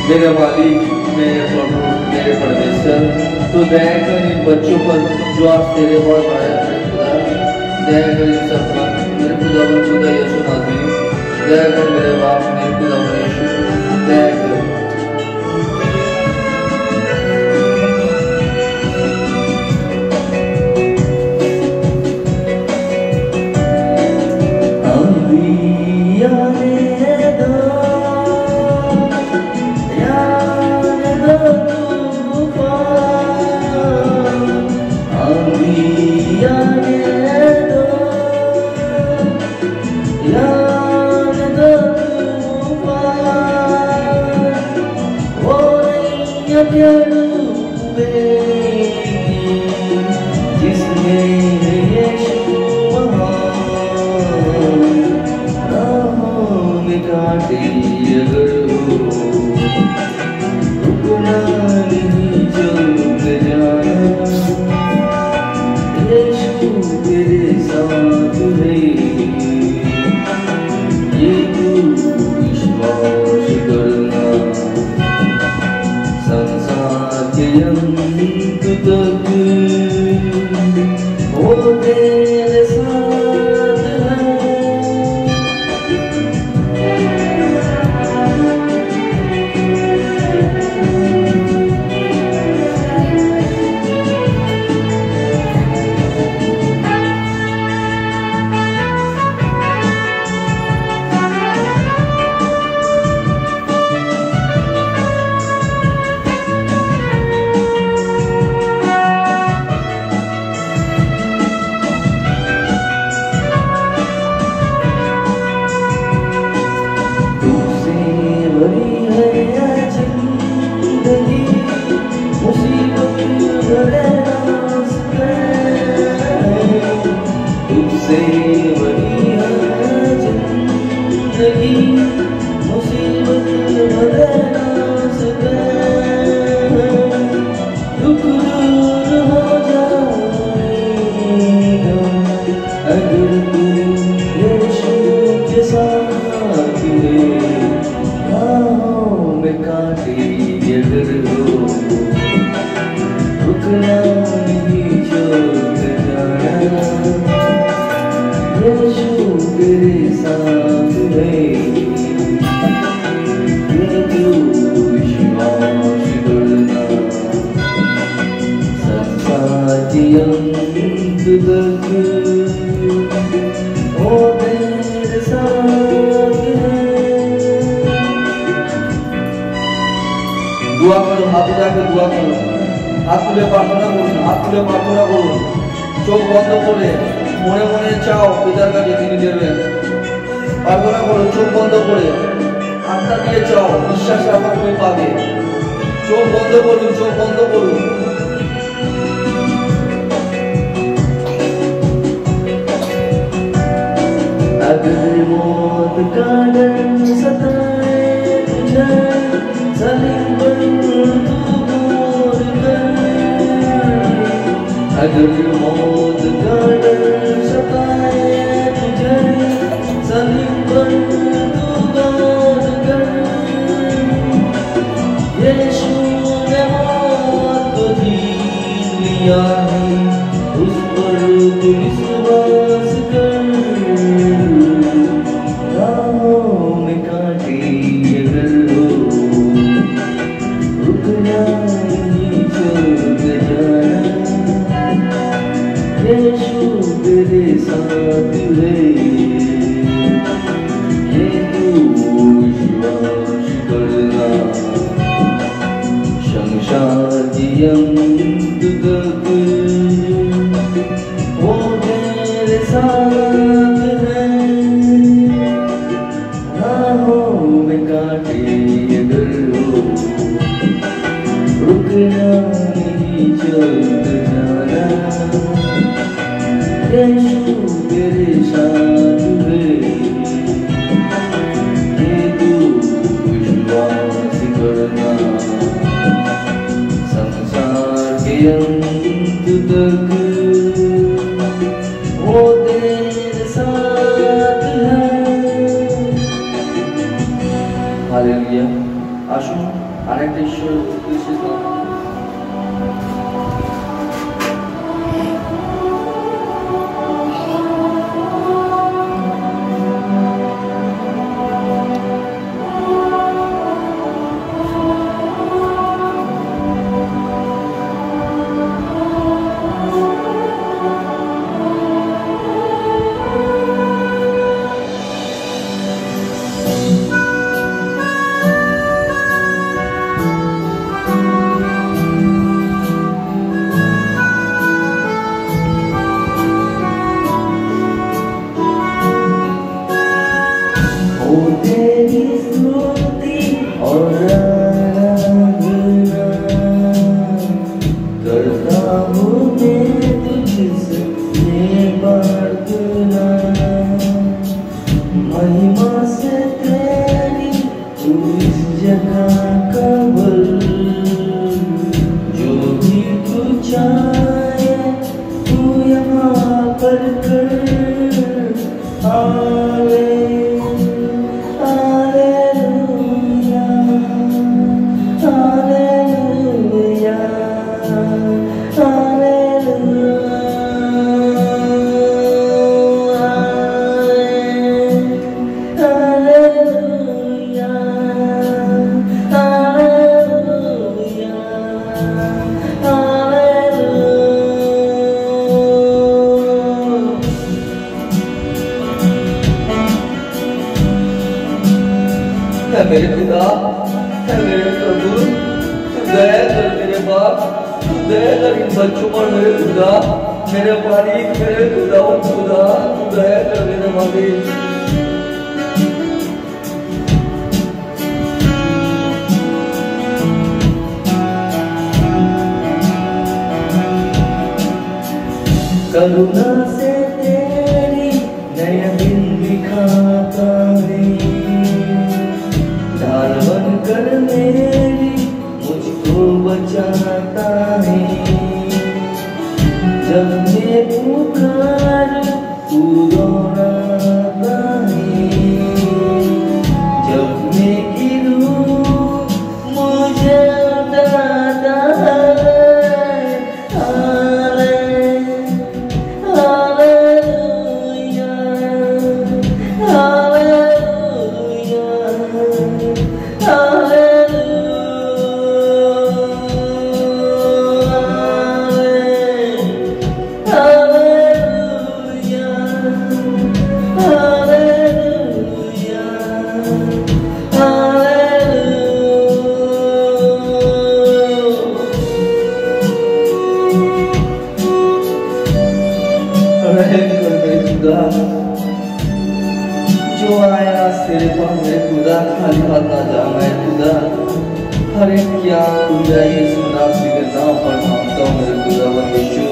मेरे वालिद, मेरे प्रभु, मेरे परमेश्वर, तो दया कर इन बच्चों पर जो आज तेरे पास आया है खुदा, दया कर इन सब पर, मेरे खुदावन खुदा यीशु नाज़री, दया कर मेरे बाप, मेरे खुदावन यीशु, दया कर। दुआ करो, हाथ उठाकर दुआ करो, हाथ तुले प्रार्थना করুন, হাত তুলে প্রার্থনা করুন, চোখ বন্ধ করে মনে মনে চাও পিতার কাছে তিনি দেবেন। প্রার্থনা করো চোখ বন্ধ করে, আত্মা দিয়ে চাও, বিশ্বাস রাখো তুমি পাবে। চোখ বন্ধ করুন, চোখ বন্ধ করুন। अगर मौत का डर सताए तुझे सलीम पर दूर कर अगर मौत का डर सताए तुझे सलीम पर दूर कर यीशु ने मौत को जीत लिया है उस पर तू विश्वास कर राहों में कांटे अगर हो रुकना नहीं छोड़ जाना यीशु तेरे साथ है ये तू विश्वास करना संसार की अंत तक वो तेरे साथ है राहों में कांटे अगर हो रुकना नहीं चलते जाना यीशु तेरे साथ है ये तू विश्वास करना संसार के अंत तक वो तेरे साथ है। हालेलुया। আসুন আরেকটা ঈশ্বরের উদ্দেশ্যে तेरी स्तुति और आराधना करता हूँ मैं तुझसे प्रार्थना महिमा से तेरी तू इस जगह का बल जो भी तू चाहे तू यहाँ पर कर मेरे खुदा है मेरे प्रभु तू दया कर मेरे बाप तू दया कर इन बच्चों पर मेरे खुदा मेरे मालिक मेरे खुदा तू दया कर मेरे मालिक करुणा से तेरी नया दिन दिखाता है ढाल बनकर मेरी मुझको बचाता है जब मैं पुकारूं तू दौड़ाता है जब मैं गिरूं मुझे उठाता है जो आया तेरे पास मेरे खुदा खाली हाथ ना जा मैं खुदा हर एक क्या खुदा यीशु नासरी के नाम पर मांगता हूँ मेरे खुदा यीशु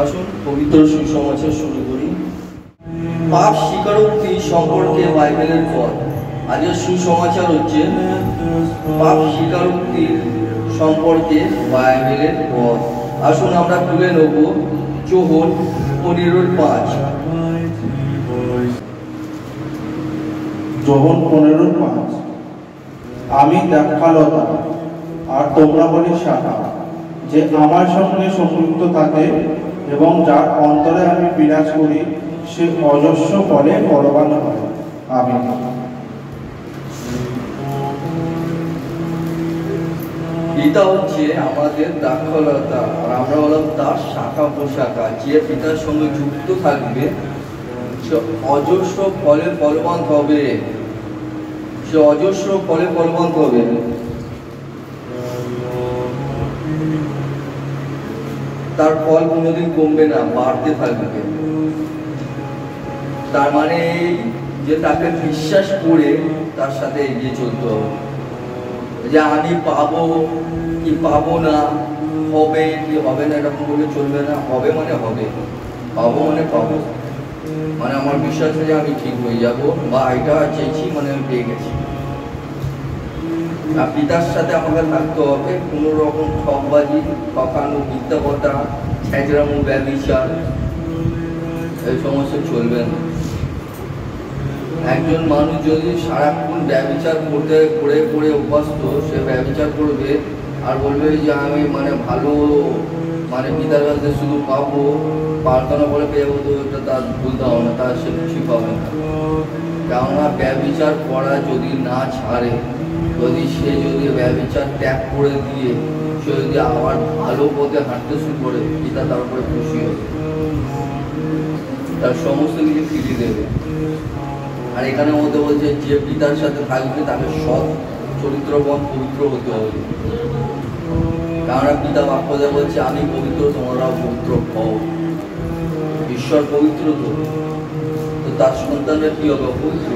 আসুন পবিত্র সুসমাচার শুরু করি। পাপ স্বীকারোক্তি সম্পর্কে বাইবেলের পথ। আজকের সুসমাচার হচ্ছে পাপ স্বীকারোক্তির সম্পর্কে বাইবেলের পথ। আসুন আমরা খুলে নেব যোহন 15:5। যোহন 15:5। আমি দ্রাক্ষালতা আর তোমরা বলি শাখা, যে আমার সঙ্গে সংযুক্ত থাকে এবং যার অন্তরে আমি বিরাজ করি সে অজস্র ফলে ফলবান হয়। আমিন। পিতা হচ্ছে আমাদের দ্রাক্ষালতা আর আমরা হলাম তার শাখা প্রশাখা। যে পিতার সঙ্গে যুক্ত থাকবে সে অজস্র ফলে ফলবান হবে, সে অজস্র ফলে ফলবান হবে। তার ফল কোনোদিন কমবে না, বাড়তে থাকবে। তার মানে এই যে তাকে বিশ্বাস করে তার সাথে এগিয়ে চলতে হবে, যে আমি পাবো কি পাবো না, হবে কি হবে না এরকম বলে চলবে না। হবে মানে হবে, পাবো মানে পাবো, মানে আমার বিশ্বাস যে আমি ঠিক হয়ে যাব, বা এটা চেয়েছি মানে আমি পেয়ে গেছি। আর পিতার সাথে আমাকে থাকতে হবে। কোনো রকম ঠকবাজি, ঠকানো, মিথ্যা কথা, ছ্যাঁচড়ামো, ব্যভিচার এই সমস্ত চলবে না। একজন মানুষ যদি সারাক্ষণ ব্যভিচার করতে করে করে অভ্যস্ত, সে ব্যভিচার করবে আর বলবে যে আমি মানে ভালো মানে পিতার কাছে শুধু পাবো, প্রার্থনা করে পেয়ে যাবো, তো এটা তার ভুল ধারণা, তার সে কিছুই পাবে না। কেননা ব্যভিচার করা যদি না ছাড়ে, যদি সে যদি ব্যভিচার ত্যাগ করে দিয়ে সে যদি আবার ভালো পথে হাঁটতে শুরু করে, পিতা তার উপরে খুশি হবে, তার সমস্ত কিছু ফিরিয়ে দেবে। আর এখানে মধ্যে বলছে যে পিতার সাথে থাকবে তাকে সৎ চরিত্রবান পবিত্র হতে হবে। কারণ পিতা বাক্য বলছে আমি পবিত্র, তোমরাও পবিত্র হও। ঈশ্বর পবিত্র, তো তার সন্তানরা কি হবে? পবিত্র,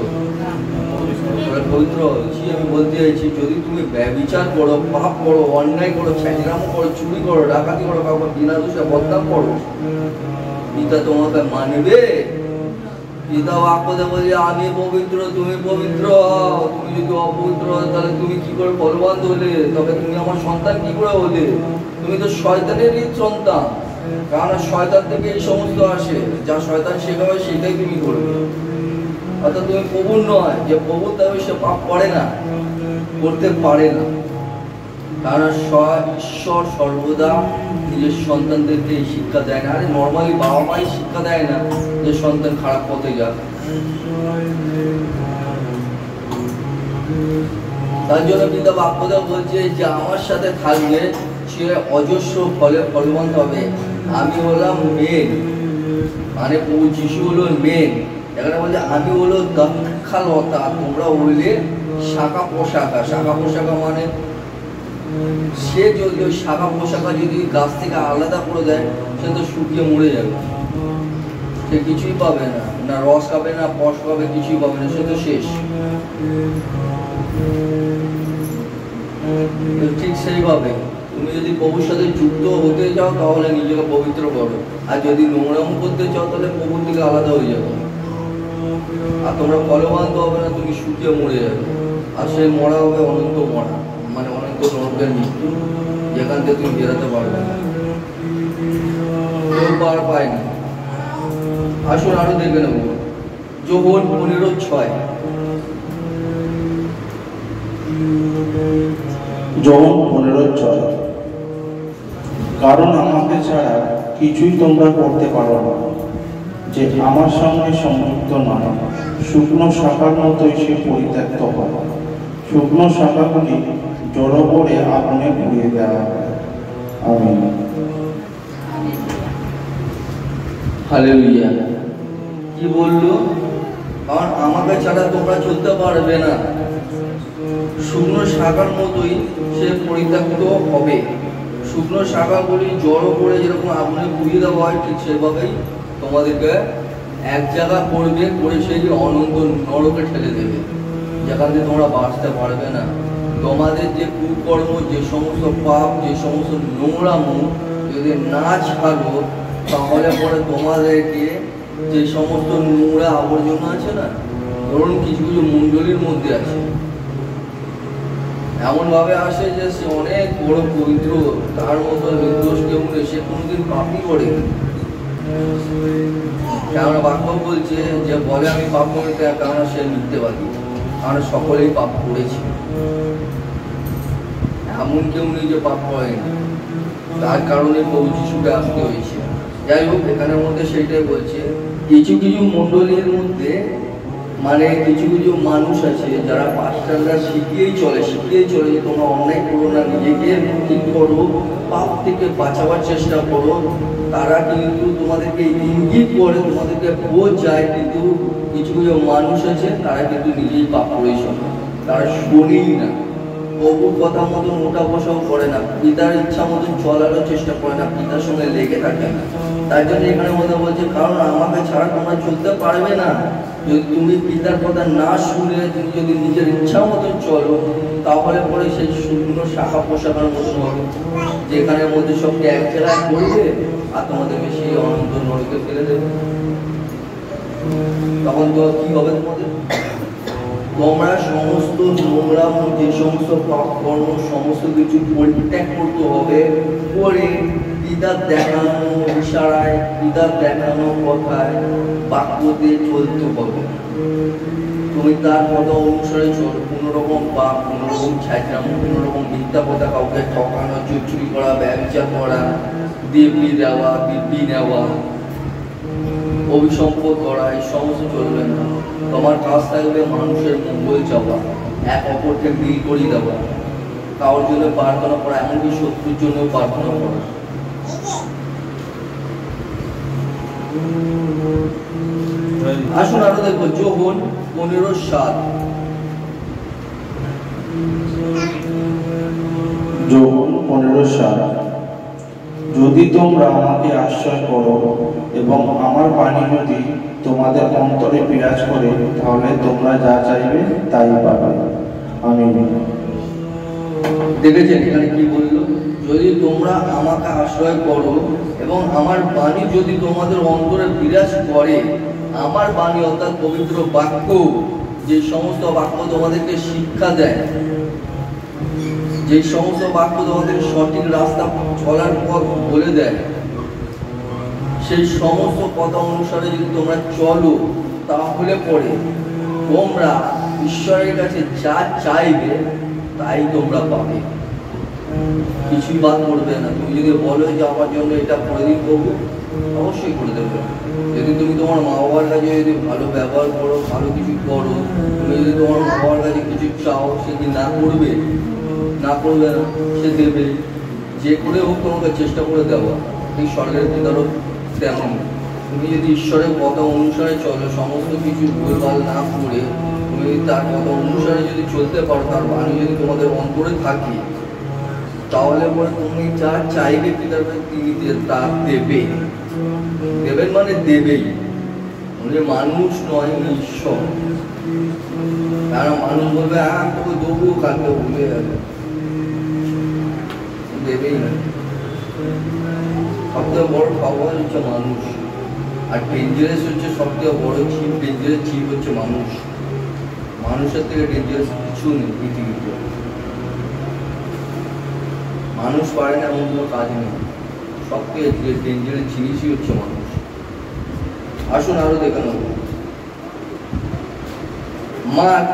পবিত্র হচ্ছি। আমি বলতে চাইছি, যদি তুমি ব্যভিচার করো, পাপ করো, অন্যায় করো, ছ্যাঁচড়ামো করো, চুরি করো, ডাকাতি করো, কাউকে বিনা দোষে বদনাম করো, পিতা তোমাকে মানবে? পিতা বাক্য বলছে আমি পবিত্র, তুমি পবিত্র হও। তুমি যদি অপবিত্র হও তাহলে তুমি কি করে ফলবান হলে? তবে তুমি আমার সন্তান কি করে হলে? তুমি তো শয়তানেরই সন্তান। কারণ শয়তান থেকে এই সমস্ত আসে, যা শয়তান শেখাবে সেটাই তুমি করবে। অর্থাৎ তুমি প্রভুর নয়, যে প্রভু তবে সে পাপ করে না, করতে পারে না। কারণ ঈশ্বর সর্বদা নিজের সন্তানদেরকে এই শিক্ষা দেয় না। আরে নর্মালি বাবা মাই শিক্ষা দেয় না যে সন্তান খারাপ পথে যাক। তার জন্য পিতা বাক্যটা বলছে যে আমার সাথে থাকবে সে অজস্র ফলে ফলবান হবে। আমি হলাম মেন, মানে প্রভু যিশু হলো মেন। এখানে বলছে আমি হলো দ্রাক্ষালতা, তোমরা হইলে শাখা পোশাখা। শাখা পোশাখা মানে সে যদি ওই শাখা পোশাখা যদি গাছ থেকে আলাদা করে দেয়, সে তো শুকিয়ে মরে যাবে, সে কিছুই পাবে না, না রস পাবে না, পশ পাবে, কিছুই পাবে না, সে তো শেষ। ঠিক সেইভাবে তুমি যদি প্রভুর সাথে যুক্ত হতে চাও তাহলে নিজেকে পবিত্র করো, আর যদি নোংরামো করতে চাও তাহলে প্রভুর থেকে আলাদা হয়ে যাবে। আর তোমরা ফলবান তো হবে না, তুমি শুকিয়ে মরে যাবে। আর সে মরা হবে অনন্ত মরা, মানে অনন্ত নরকের মৃত্যু, যেখান থেকে তুমি বেরোতে পারবে না, কেউ পার পায় না। আসুন আরো দেখে নেব যোহন 15:6। যোহন 15:6। কারণ আমাকে ছাড়া কিছুই তোমরা করতে পারো না। যে আমার সঙ্গে সংযুক্ত নয়, শুকনো শাখার মতোই সে পরিত্যক্ত হয়। শুকনো শাখাগুলি জড়ো করে আগুনে পুড়িয়ে দেওয়া হয়। আমিন। হালেলুয়া। কি বললো? কারণ আমাকে ছাড়া তোমরা চলতে পারবে না। শুকনো শাখার মতোই সে পরিত্যক্ত হবে। শুকনো শাখাগুলি জড়ো করে যেরকম আগুনে পুড়িয়ে দেওয়া হয়, ঠিক সেভাবেই তোমাদেরকে এক জায়গা করবে, করে সেই অনন্ত নরকে ঠেলে দেবে, যেখান থেকে তোমরা বাঁচতে পারবে না। তোমাদের যে কুকর্ম, যে সমস্ত পাপ, যে সমস্ত নোংরামো যদি না ছাড়ো, তাহলে পরে তোমাদেরকে যে সমস্ত নোংরা আবর্জনা আছে না, ধরুন কিছু কিছু মণ্ডলীর মধ্যে আছে, এমন ভাবে আসে যে সে অনেক বড় পবিত্র, তার মতো নির্দোষ কেউ নেই, সে কোনোদিন পাপই করে। কেননা বাক্য বলছে যে বলে আমি পাপ করি, কেননা সে মিথ্যেবাদী, কারণ সকলেই পাপ করেছে। এমন কেউ নেই যে পাপ করেনি, তার কারণে প্রভু যিশুকে আসতে হয়েছে। যাই হোক, এখানের মধ্যে সেইটাই বলছে, কিছু কিছু মণ্ডলীর মধ্যে মানে কিছু কিছু মানুষ আছে যারা পাস্টাররা শিখিয়েই চলে যে তোমরা অন্যায় করো না, নিজেকে ঠিক করো, পাপ থেকে বাঁচাবার চেষ্টা করো। তারা কিন্তু তোমাদেরকে ইঙ্গিত করে, তোমাদেরকে বোঝায়, কিন্তু কিছু কিছু মানুষ আছে তারা কিন্তু নিজেই পাপ করেছে, তারা শোনেই না, প্রভুর কথা মতন ওটা বসাও করে না, পিতার ইচ্ছা মতন চলারও চেষ্টা করে না, পিতার সঙ্গে লেগে থাকে না। তাই জন্য এখানে মধ্যে বলছে, কারণ আমাকে ছাড়া তোমরা চলতে পারবে না। যদি তুমি পিতার কথা না শুনে তুমি যদি নিজের ইচ্ছা মতন চলো, তাহলে পরে সেই শূন্য শাখা পোশাকার মতন হবে, যেখানের মধ্যে সবকে এক জায়গায় করবে আর তোমাদেরকে সেই অনন্ত নরকে ফেলে দেবে। তখন তো কি হবে তোমাদের? তোমরা সমস্ত নোংরা, যে সমস্ত পাপ কর্ম, সমস্ত কিছু পরিত্যাগ করতে হবে, করে পিতার দেখানো ইশারায়, পিতার দেখানো কথায়, বাক্যতে চলতে হবে। তুমি তার কথা অনুসারে চলো, কোনো রকম পাপ, কোনো রকম ছাইরাম, কোনো রকম মিথ্যা কথা, কাউকে ঠকানো, চুরি করা, ব্যবসা করা, দিব্যি দেওয়া, দিব্যি নেওয়া, অভিসম্পদ করা, এই সমস্ত চলবে না। তোমার কাজ থাকবে মানুষের মঙ্গল চাওয়া, এক অপরকে মিল করিয়ে দেওয়া, কারোর জন্য প্রার্থনা করা, এমনকি শত্রুর জন্য প্রার্থনা করা। আসুন আরো দেখবো, যোহন 15:7। যোহন 15:7। যদি তোমরা আমাকে আশ্রয় করো এবং আমার বাণী যদি তোমাদের অন্তরে বিরাজ করে, তাহলে তোমরা যা চাইবে তাই পাবে। আমিন। দেখেছেন এখানে কি বললো? যদি তোমরা আমাকে আশ্রয় করো এবং আমার বাণী যদি তোমাদের অন্তরে বিরাজ করে, আমার বাণী অর্থাৎ পবিত্র বাক্য, যে সমস্ত বাক্য তোমাদেরকে শিক্ষা দেয়, যে সমস্ত বাক্য তোমাদের সঠিক রাস্তা চলার পথ বলে দেয়, সেই সমস্ত কথা অনুসারে যদি তোমরা চলো, তাহলে পরে তোমরা ঈশ্বরের কাছে যা চাইবে তাই তোমরা পাবে। কিছুই বাদ করবে না। তুমি যদি বলো যে আমার জন্য এটা করে দিন প্রভু, অবশ্যই করে দেবে। যদি তুমি তোমার মা বাবার কাছে যদি ভালো ব্যবহার করো, ভালো কিছু করো, তুমি যদি তোমার মা বাবার কাছে কিছু চাও, সে কি না করবে? না করবে না, সে দেবে। যে করে হোক তোমাকে চেষ্টা করে দেওয়া। এই স্বর্গের পিতারও তেমন। তুমি যদি ঈশ্বরের কথা অনুসারে চলো, সমস্ত কিছু ভুলভাল না করে তুমি তার কথা অনুসারে যদি চলতে পারো, তার বাণী যদি তোমাদের অন্তরে থাকে, তাহলে পরে তুমি যা চাইবে পিতার কাছে তিনি তা দেবে। দেবেন মানে দেবেই, উনি মানুষ নয়, ঈশ্বর। কারণ মানুষ বলবে হ্যাঁ তোকে দেবো, কালকে ভুলে যাবে, দেবেই না। সবথেকে বড় ভগবান হচ্ছে মানুষ, আর ডেঞ্জারাস হচ্ছে সবথেকে বড় জীব, ডেঞ্জারাস জীব হচ্ছে মানুষ। মানুষের থেকে ডেঞ্জারাস কিছু নেই পৃথিবীতে। মানুষ পারে না এমন কোনো কাজ নেই, সবথেকে ডেঞ্জারাস জিনিসই হচ্ছে মানুষ। আসুন আরো দেখানো, মার্ক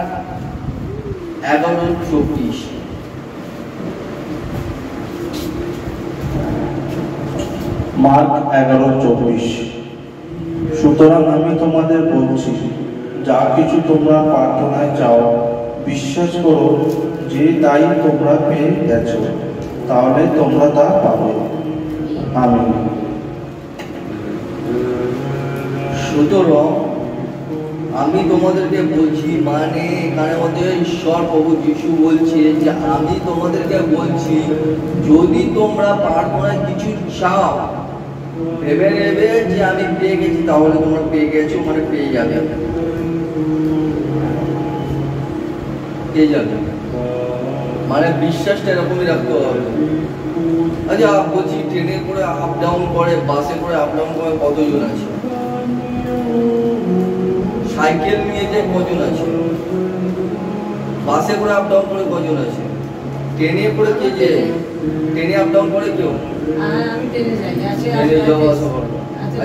11:24। মার্ক 11:24। সুতরাং আমি তোমাদের বলছি, যা কিছু তোমরা প্রার্থনায় চাও, বিশ্বাস করো যে তাই তোমরা পেয়ে গেছো, তাহলে তোমরা তা পাবে। আমিন। সুতরাং আমি তোমাদেরকে বলছি, মানে এখানে মধ্যে ঈশ্বর প্রভু যিশু বলছে যে আমি তোমাদেরকে বলছি, যদি তোমরা প্রার্থনায় কিছু চাও, ভেবে নেবে যে আমি পেয়ে গেছি, তাহলে তোমরা পেয়ে গেছো, মানে পেয়ে যাবে, পেয়ে যাবে। মানে বিশ্বাসটা এরকমই রাখতে হবে। আচ্ছা বলছি, ট্রেনে করে আপ ডাউন করে, বাসে করে আপ ডাউন করে কতজন আছে? সাইকেল নিয়ে যায় কজন আছে? বাসে করে আপ ডাউন করে কজন আছে? ট্রেনে করে কে যে ট্রেনে আপ ডাউন করে কেউ? আমি ট্রেনে যাই। ট্রেনে যাওয়া আসা করো। আচ্ছা,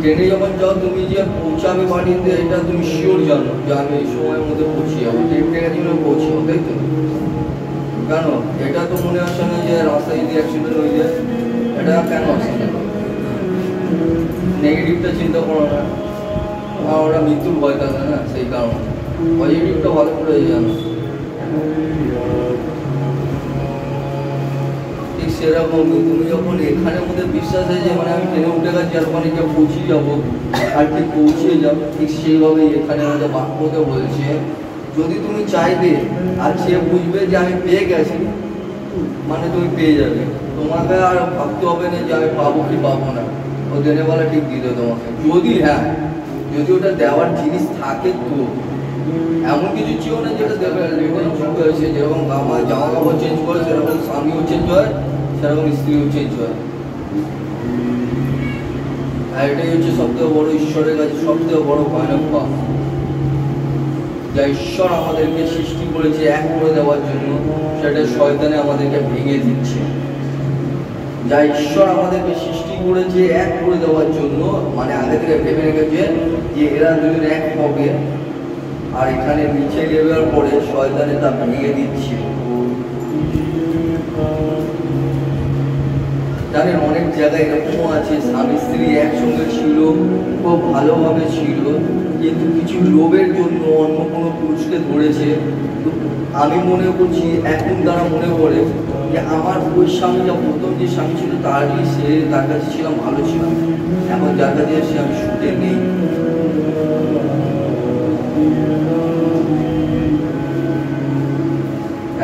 ট্রেনে যখন যাও তুমি যে পৌঁছাবে বাড়িতে, এটা তুমি শিওর জানো যে আমি এই সময়ের মধ্যে পৌঁছে যাবো, ট্রেনটা জন্য পৌঁছে যাবো, তাই তো? কেন এটা তো মনে আসে না যে রাস্তায় যদি অ্যাক্সিডেন্ট হয়ে যায়? এটা কেন আসে না? নেগেটিভটা চিন্তা করো না, ওরা মৃত্যুর ভয় থাকে না, সেই কারণে পজিটিভটা ভালো করে জানো। ঠিক সেরকমই তুমি যখন এখানের মধ্যে বিশ্বাস আছে মানে আমি ট্রেনে উঠে গেছি আর ওখানে গিয়ে পৌঁছে যাবো আর ঠিক পৌঁছে যাবো, ঠিক সেইভাবেই এখানে আমাদের বাক্যতে বলছে যদি তুমি চাইবে আর সে বুঝবে যে আমি পেয়ে গেছি, মানে তুমি পেয়ে যাবে। তোমাকে আর ভাবতে হবে না যে আমি পাবো কি পাবো না, ও দেনেওয়ালা ঠিক দিতে তোমাকে। যদি যদি ওটা দেওয়ার জিনিস থাকে তো এমন কিছু ছিল না যেটা দেবে হয়েছে, যেরকম আমার জামা কাপড় চেঞ্জ করে সেরকম স্বামীও চেঞ্জ হয়, সেরকম স্ত্রীও চেঞ্জ হয়। আর এটাই হচ্ছে সবথেকে বড় ঈশ্বরের কাছে সবথেকে বড় ভয়ানক পাপ, যা ঈশ্বর আমাদেরকে সৃষ্টি করেছে এক করে দেওয়ার জন্য, সেটা শয়তানে আমাদেরকে ভেঙে দিচ্ছে। যা ঈশ্বর আমাদেরকে সৃষ্টি করেছে এক করে দেওয়ার জন্য, মানে আগে থেকে ভেবে রেখেছে যে এরা দুজন এক হবে, আর এখানে নিচে নেবার পরে শয়তানে তা ভেঙে দিচ্ছে। জানেন অনেক জায়গায় এরকম আছে স্বামী স্ত্রী একসঙ্গে ছিল, খুব ভালোভাবে ছিল, কিন্তু কিছু লোভের জন্য অন্য কোনো পুরুষকে ধরেছে। আমি মনে করছি এখন তারা মনে করে যে আমার ওই স্বামী যা প্রথম যে স্বামী ছিল তার কাছে ছিলাম ভালো ছিলাম, এখন যার কাছে এসে আমি সুখে নেই।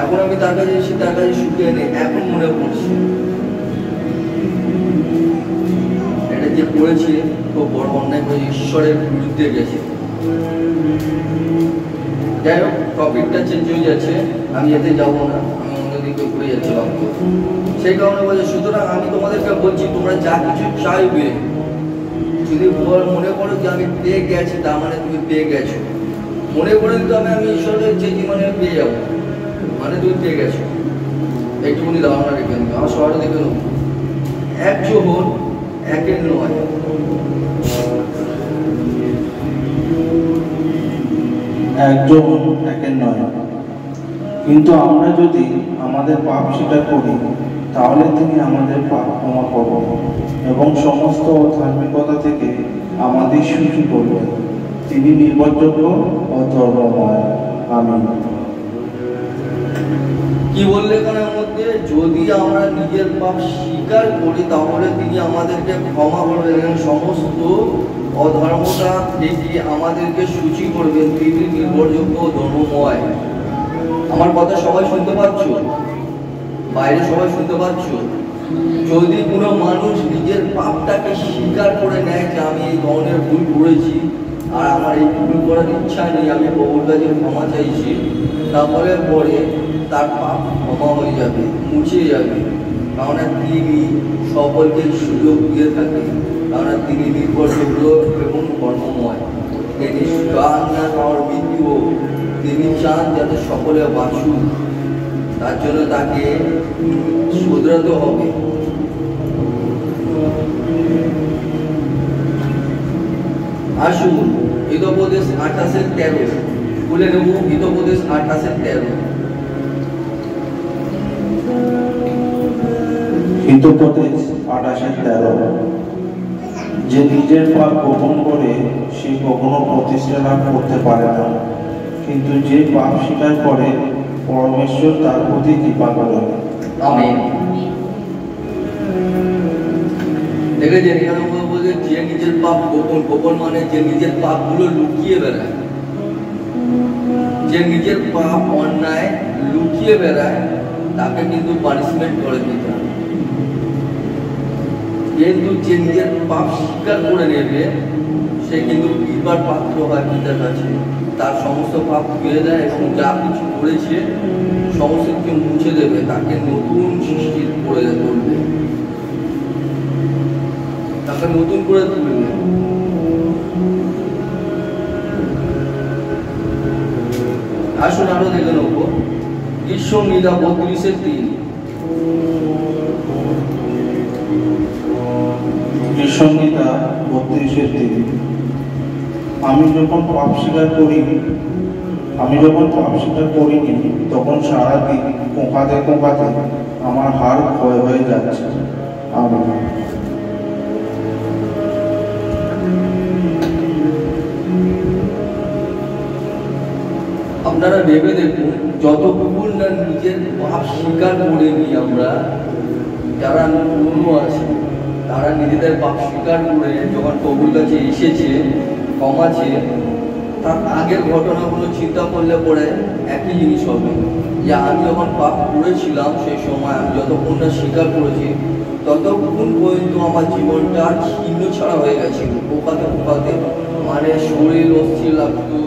এখন আমি তার কাছে এসে তার কাছে সুখে নেই, এখন মনে করছি এটা যে করেছে খুব বড় অন্যায় করে ঈশ্বরের বিরুদ্ধে গেছে। যাই হোক টপিকটা চেঞ্জ হয়ে যাচ্ছে, আমি এতে যাবো না, আমি অন্যদিকে ঘুরে যাচ্ছি বাক্য। সেই কারণে বলছে সুতরাং আমি তোমাদেরকে বলছি তোমরা যা কিছু চাইবে, যদি মনে করো যে আমি পেয়ে গেছি তার মানে তুমি পেয়ে গেছো। মনে করে দিতে হবে আমি ঈশ্বরের চেয়েছি মানে পেয়ে যাবো, মানে তুমি পেয়ে গেছো। একটুখানি ধারণা রেখে নেবে, আমার শহরে দেখে নেব এক যোহন একের নয়। একজন একের নয়। কিন্তু আমরা যদি আমাদের পাপ স্বীকার করি তাহলে তিনি আমাদের পাপ ক্ষমা করবেন এবং সমস্ত ধার্মিকতা থেকে আমাদের শুচি করবেন। তিনি নির্ভরযোগ্য ও ধর্মময়। আমিন। কি বললে এখানের মধ্যে? যদি আমরা নিজের পাপ স্বীকার করি তাহলে তিনি আমাদেরকে ক্ষমা করবেন এবং সমস্ত অধর্মতা থেকে আমাদেরকে সূচি করবেন। তিনি নির্ভরযোগ্য ধর্মময়। আমার কথা সবাই শুনতে পাচ্ছ? বাইরে সবাই শুনতে পাচ্ছ? যদি কোনো মানুষ নিজের পাপটাকে স্বীকার করে নেয় যে আমি এই ধরনের ভুল করেছি আর আমার এই ভুল করার ইচ্ছা নেই, আমি প্রভুর কাছে ক্ষমা চাইছি, তাহলে পরে তার পাপ ক্ষমা হয়ে যাবে, মুছে যাবে। কারণ তিনি সকলকে সুযোগ দিয়ে থাকেন, কারণ তিনি নির্ভরযোগ্য এবং কর্মময়। তিনি চান না কারোর মৃত্যু, তিনি চান যাতে সকলে বাঁচুক, তার জন্য তাকে শুধরাতে হবে। আসুন হিতোপদেশ 28:13 খুলে নেব। হিতোপদেশ 28:13। হিতোপদেশ 28:13। যে নিজের পাপ গোপন করে সে কখনো প্রতিষ্ঠা লাভ করতে পারে না, কিন্তু যে পাপ স্বীকার করে পরমেশ্বর তার প্রতি কৃপা করেন। আমিন। দেখেছেন এখানে বলছে যে নিজের পাপ গোপন মানে যে নিজের পাপগুলো লুকিয়ে বেড়ায়, যে নিজের পাপ অন্যায় লুকিয়ে বেড়ায় তাকে কিন্তু পানিশমেন্ট করে দিতে হবে। কিন্তু যে নিজের পাপ স্বীকার করে নেবে সে কিন্তু কৃপার পাত্র হয় পিতার কাছে। তার সমস্ত পাপ ধুয়ে দেয় এবং যা কিছু করেছে সমস্ত কিছু মুছে দেবে, তাকে নতুন সৃষ্টির করে তুলবে, তাকে নতুন করে তুলবে। আসুন আরো দেখে নেব গীতসংহিতা 32:3। গীতসংহিতা 32:3। আমি যখন পাপ স্বীকার করিনি তখন সারাদিন কোঁকাতে কোঁকাতে আমার হাড় ক্ষয় হয়ে যাচ্ছে। আপনারা ভেবে দেখুন, যতক্ষণ না নিজের পাপ স্বীকার করিনি আমরা, যারা পুরনো আছে তারা নিজেদের পাপ স্বীকার করে যখন প্রভুর কাছে এসেছে, ক্ষমাছে, তার আগের ঘটনাগুলো চিন্তা করলে পরে একই জিনিস হবে যে আমি যখন পাপ করেছিলাম সেই সময় আমি যতক্ষণ না স্বীকার করেছি ততক্ষণ পর্যন্ত আমার জীবনটা ছিন্ন ছাড়া হয়ে গেছে। পোকাতে পোকাতে মানে শরীর অস্থির লাগতো,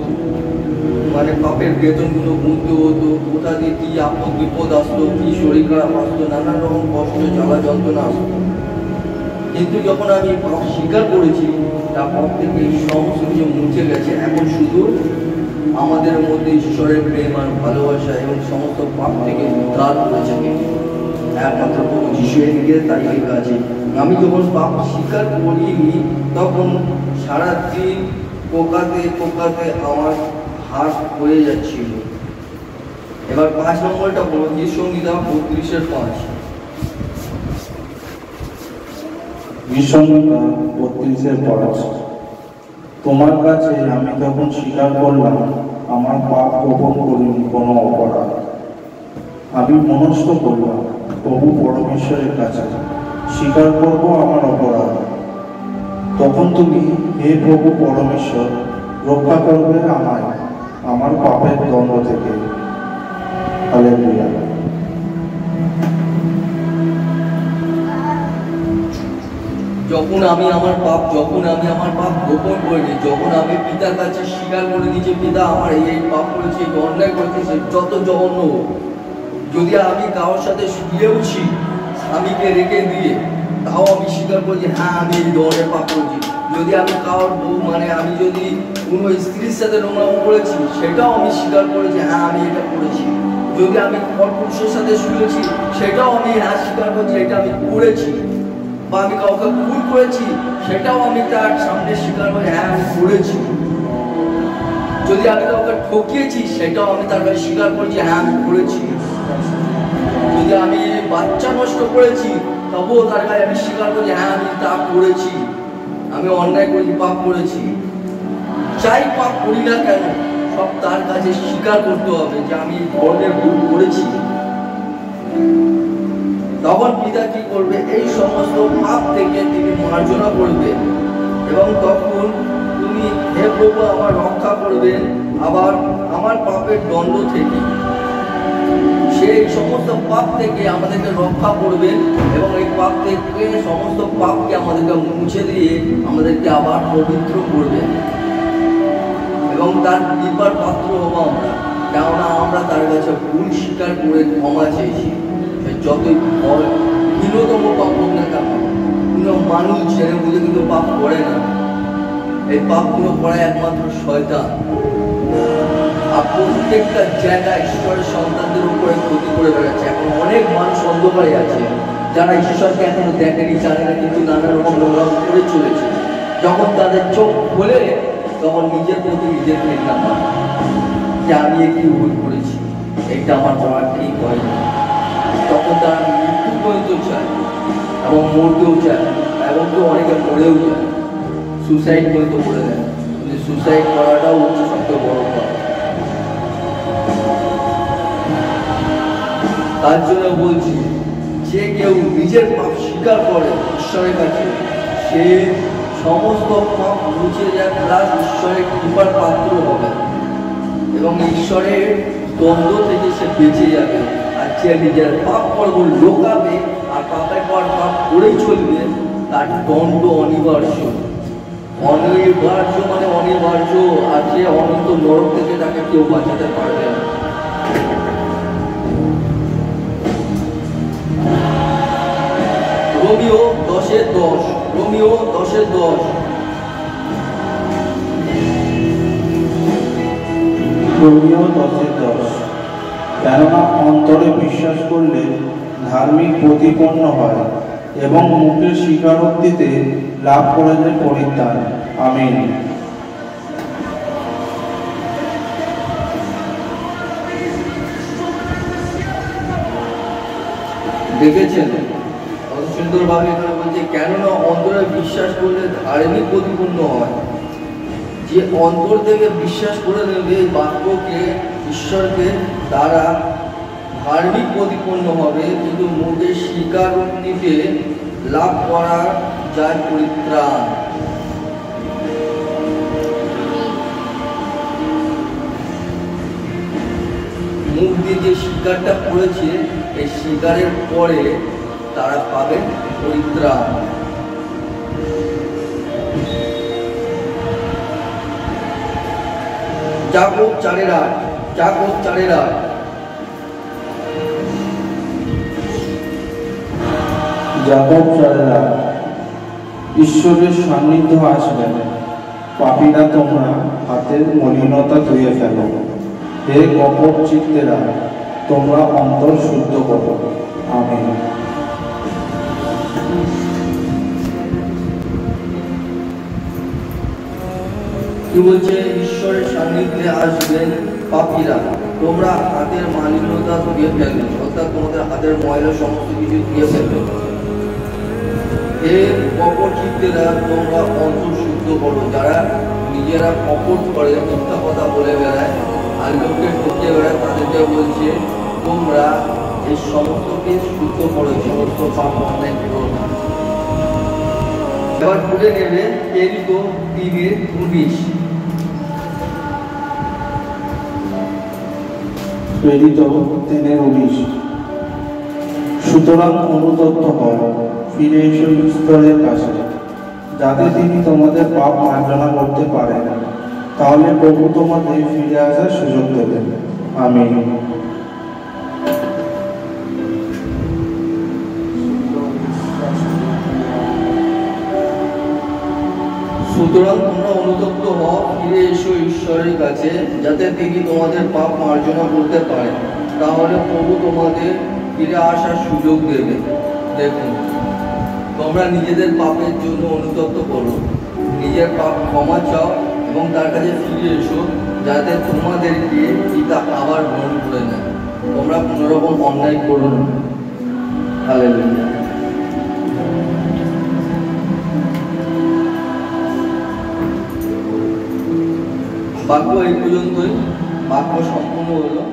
মানে পাপের বেতনগুলো গুনতে হতো, কোথা দিয়ে কি আপদ বিপদ আসতো, কি শরীর খারাপ আসতো, নানান রকম কষ্ট জ্বালা যন্ত্রণা আসতো। কিন্তু যখন আমি পাপ স্বীকার করেছি তারপর থেকে সমস্ত কিছু মুছে গেছে। এখন শুধু আমাদের মধ্যে ঈশ্বরের প্রেম আর ভালোবাসা এবং সমস্ত পাপ থেকে উদ্ধার করেছে একমাত্র প্রভু যিশুর দিকে তাই লেখা আছে। আমি যখন পাপ স্বীকার করিনি তখন সারাদিন পোকাতে পোকাতে আমার হাত হয়ে যাচ্ছিল। এবার 5 নম্বরটা বলো, গীতসংহিতা 32:5। গীতসংহিতা 32:5। তোমার কাছে আমি তখন স্বীকার করলাম আমার পাপ গোপন করিনি কোনো অপরাধ। আমি মনস্থ করলাম প্রভু পরমেশ্বরের কাছে স্বীকার করব আমার অপরাধ। তখন তুমি হে প্রভু পরমেশ্বর রক্ষা করবে আমায় আমার পাপের দণ্ড থেকে। হালেলুয়া। যখন আমি আমার পাপ গোপন করিনি, যখন আমি পিতার কাছে স্বীকার করে দিয়েছি পিতা আমার এই পাপ করেছি, এই অন্যায় করেছি, সে যত জঘন্য, যদি আমি কারোর সাথে শুয়েওছি স্বামীকে রেখে দিয়ে, তাও আমি স্বীকার করছি হ্যাঁ আমি এই ধরনের পাপ করেছি। যদি আমি কারোর বউ মানে আমি যদি কোনো স্ত্রীর সাথে নোংরামো করেছি সেটাও আমি স্বীকার করেছি হ্যাঁ আমি এটা করেছি। যদি আমি পরপুরুষের সাথে শুয়েছি সেটাও আমি হ্যাঁ স্বীকার করছি এটা আমি করেছি। বা আমি কাউকে ভুল করেছি সেটাও আমি তার সামনে স্বীকার করে হ্যাঁ আমি করেছি। যদি আমি কাউকে ঠকিয়েছি সেটাও আমি তার কাছে স্বীকার করেছি হ্যাঁ আমি করেছি। যদি আমি বাচ্চা নষ্ট করেছি তবুও তার কাছে আমি স্বীকার করি হ্যাঁ আমি তা করেছি, আমি অন্যায় করেছি, পাপ করেছি। যাই পাপ করি না কেন সব তার কাছে স্বীকার করতে হবে যে আমি ধর্মের ভুল করেছি। তখন পিতা কি করবে, এই সমস্ত পাপ থেকে তিনি মার্জনা করবেন এবং তখন তুমি হে প্রভু আমার রক্ষা করবেন আবার আমার পাপের দণ্ড থেকে। সেই সমস্ত পাপ থেকে আমাদেরকে রক্ষা করবেন এবং এই পাপ থেকে সমস্ত পাপকে আমাদেরকে মুছে দিয়ে আমাদেরকে আবার পবিত্র করবেন এবং তার কৃপার পাত্র হবো আমরা। কেননা আমরা তার কাছে ভুল স্বীকার করে ক্ষমা চেয়েছি। যতই হীনতম পাপ হোক না কেন, কোনো মানুষ ছেড়ে বুঝে কিন্তু পাপ করে না। এই পাপগুলো করে একমাত্র শয়তান। আর প্রত্যেকটা জায়গায় ঈশ্বরের সন্তানদের উপরে ক্ষতি করে বেড়াচ্ছে। এখন অনেক মানুষ অন্ধকারে আছে যারা ঈশ্বরকে এখনো দেখেনি, জানে না, কিন্তু নানা রকম নোংরাম করে চলেছে। যখন তাদের চোখ খোলে তখন নিজের প্রতি নিজের ঘৃণা হয় যে আমি কি ভুল করেছি, এটা আমার করা ঠিক হয়নি। তখন তারা মৃত্যু পর্যন্ত চায় এবং মরতেও চায় এবং কেউ অনেকে মরেও যায়, সুসাইড পর্যন্ত করে দেয়। কিন্তু সুসাইড করাটাও হচ্ছে সবচেয়ে বড় কথা। তার জন্য বলছি যে কেউ নিজের পাপ স্বীকার করে ঈশ্বরের কাছে সে সমস্ত পাপ মুছে যায়, প্লাস ঈশ্বরের কৃপার পাত্র হবে এবং ঈশ্বরের দ্বন্দ্ব থেকে সে বেঁচে যাবে। আর যে নিজের পাপ কর্ম লোকাবে আর পাপের পর পাপ করেই চলবে তার দণ্ড অনিবার্য। অনিবার্য মানে অনিবার্য, আর যে অনন্ত নরক থেকে তাকে কেউ বাঁচাতে পারবে না। Romeo 10:10, Romeo 10:10। রোমিও 10:10। কেননা অন্তরে বিশ্বাস করলে ধার্মিক প্রতিপন্ন হয় এবং মুখের স্বীকারোক্তিতে লাভ করা যায় পরিত্রাণ। আমিন। দেখেছেন কত সুন্দরভাবে এখানে বলছে, কেননা অন্তরে বিশ্বাস করলে ধার্মিক প্রতিপন্ন হয়। যে অন্তর থেকে বিশ্বাস করে নেবে এই বাক্যকে, ঈশ্বরকে, তারা ধার্মিক প্রতিপন্ন হবে, কিন্তু মুখে স্বীকারোক্তিতে লাভ করা যায় পরিত্রাণ। মুখ দিয়ে যে স্বীকারটা করেছে, এই স্বীকারের পরে তারা পাবে পরিত্রাণ। যাকব 4:8, যাকব 4:8। যাকব 4:8। ঈশ্বরের সান্নিধ্য আসবে, পাপীরা তোমরা হাতের মলিনতা ধুয়ে ফেলো। হে কপট চিত্তেরা, তোমরা অন্তর শুদ্ধ করো। আমিন। কি বলছে? ঈশ্বরের সান্নিধ্যে আসবেন পাপীরা, তোমরা হাতের মলিনতা ধুয়ে ফেলবে, অর্থাৎ তোমাদের হাতের ময়লা সমস্ত কিছু ধুয়ে ফেলবে। হে কপট চিত্তেরা, তোমরা অন্তর শুদ্ধ করো। যারা নিজেরা কপট করে, মিথ্যা কথা বলে বেড়ায় আর লোককে ঠকিয়ে বেড়ায়, তাদেরকে বলছে তোমরা এই সমস্তকে শুদ্ধ করো, সমস্ত পাপ অন্যায় করো না। এবার খুলে নেবে প্রেরিত 3:19। প্রেরিত 3:19। সুতরাং অনুতপ্ত হও, ফিরে এসো ঈশ্বরের কাছে, যাতে তিনি তোমাদের পাপ মার্জনা করতে পারেন। তাহলে প্রভু তোমাদের ফিরে আসার সুযোগ দেবেন। আমিন। সুতরাং তোমরা অনুতপ্ত হও, ফিরে এসো ঈশ্বরের কাছে, যাতে তিনি তোমাদের পাপ মার্জনা করতে পারেন। তাহলে প্রভু তোমাদের ফিরে আসার সুযোগ দেবে। দেখুন, তোমরা নিজেদের পাপের জন্য অনুতপ্ত করো, নিজের পাপ ক্ষমা চাও এবং তার কাছে ফিরে এসো, যাতে তোমাদেরকে পিতা আবার গ্রহণ করে নেয়। তোমরা কোনোরকম অন্যায় করো না। হালেলুয়া। বাক্য এই পর্যন্তই, বাক্য সম্পূর্ণ হলো।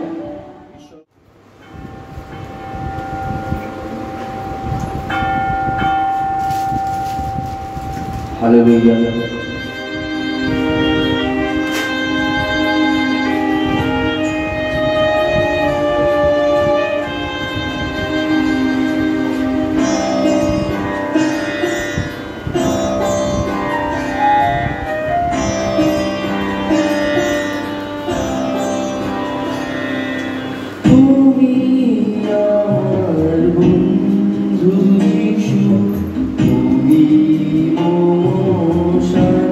হালেলুয়া। তুমি আমার বন্ধু যিশু, তুমি মম শান্তি।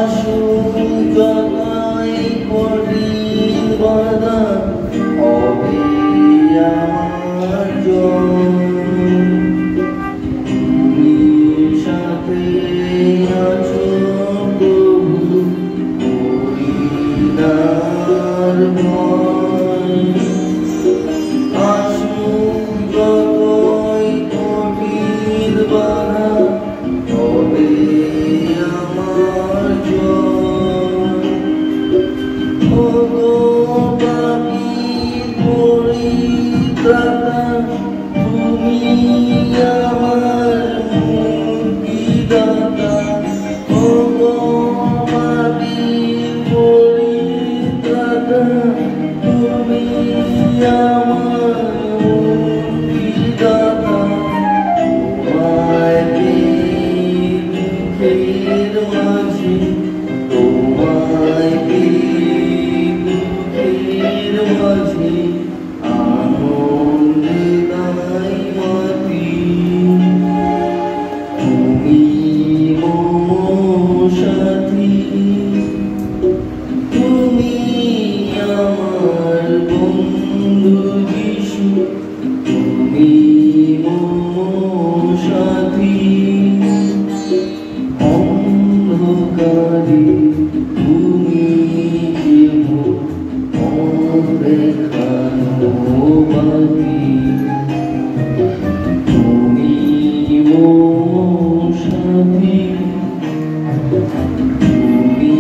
আসুক যতই কঠিন বাধা হবে আমার জয়। তুমি সাথে আছো প্রভু, করি না আর ভয়। আসুক যতই কঠিন বাধা হবে আমার জয়। ওগো পাপীর পরিত্রাতা, তুমি আমার মুক্তিদাতা। ওগো পাপীর পরিত্রাতা, তুমি আমার মুক্তিদাতা। তোমায় পেয়ে দুঃখের মাঝে, তোমায় পেয়ে দুঃখের মাঝে আনন্দে গাই মাতি। তুমি মম সাথী, তুমি আমার বন্ধু যিশু, তুমি মম সাথী। অন্ধকারে তুমি যেন পথ দেখানো বাতি। তুমি মম সাথী, তুমি